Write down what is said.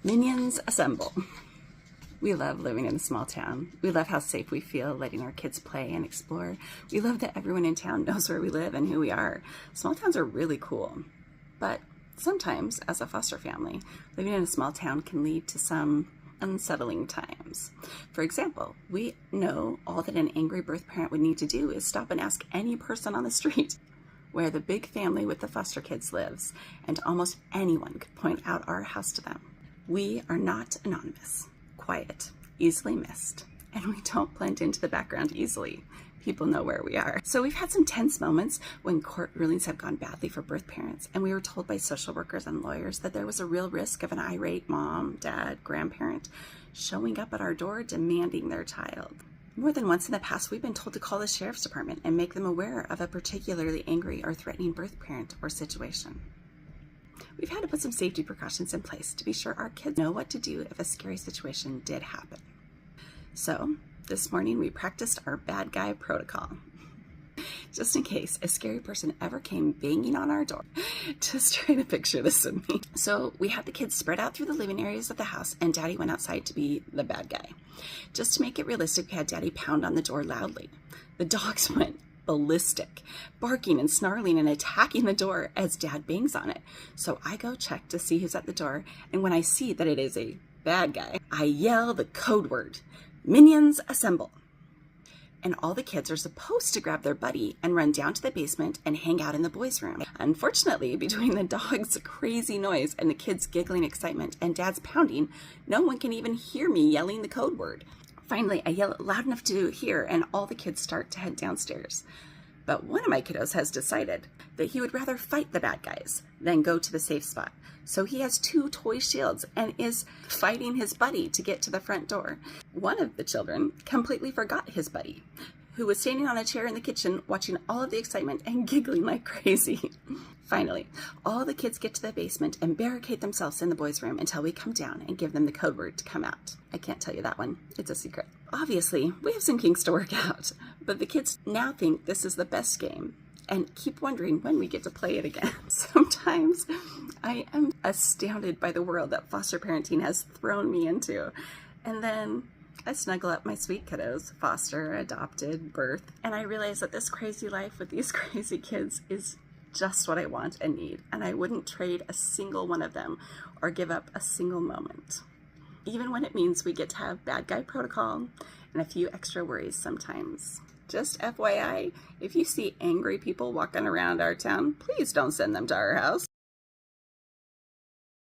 Minions assemble. We love living in a small town. We love how safe we feel letting our kids play and explore. We love that everyone in town knows where we live and who we are. Small towns are really cool. But sometimes, as a foster family, living in a small town can lead to some unsettling times. For example, we know all that an angry birth parent would need to do is stop and ask any person on the street where the big family with the foster kids lives, and almost anyone could point out our house to them. We are not anonymous, quiet, easily missed, and we don't blend into the background easily. People know where we are. So we've had some tense moments when court rulings have gone badly for birth parents, and we were told by social workers and lawyers that there was a real risk of an irate mom, dad, grandparent showing up at our door demanding their child. More than once in the past, we've been told to call the sheriff's department and make them aware of a particularly angry or threatening birth parent or situation. We've had to put some safety precautions in place to be sure our kids know what to do if a scary situation did happen. So, this morning we practiced our bad guy protocol. Just in case a scary person ever came banging on our door. Just try to picture this with me. So we had the kids spread out through the living areas of the house, and Daddy went outside to be the bad guy. Just to make it realistic, we had Daddy pound on the door loudly. The dogs went ballistic, barking and snarling and attacking the door as Dad bangs on it. So I go check to see who's at the door, and when I see that it is a bad guy, I yell the code word, "Minions assemble." And all the kids are supposed to grab their buddy and run down to the basement and hang out in the boys' room. Unfortunately, between the dog's crazy noise and the kids' giggling excitement and Dad's pounding, no one can even hear me yelling the code word. Finally, I yell it loud enough to hear, and all the kids start to head downstairs. But one of my kiddos has decided that he would rather fight the bad guys than go to the safe spot. So he has 2 toy shields and is fighting his buddy to get to the front door. One of the children completely forgot his buddy, who was standing on a chair in the kitchen watching all of the excitement and giggling like crazy. Finally, all the kids get to the basement and barricade themselves in the boys' room until we come down and give them the code word to come out. I can't tell you that one. It's a secret. Obviously, we have some kinks to work out, but the kids now think this is the best game and keep wondering when we get to play it again. Sometimes I am astounded by the world that foster parenting has thrown me into. And then I snuggle up my sweet kiddos, foster, adopted, birth, and I realize that this crazy life with these crazy kids is just what I want and need, and I wouldn't trade a single one of them or give up a single moment, even when it means we get to have bad guy protocol and a few extra worries sometimes. Just FYI, if you see angry people walking around our town, please don't send them to our house.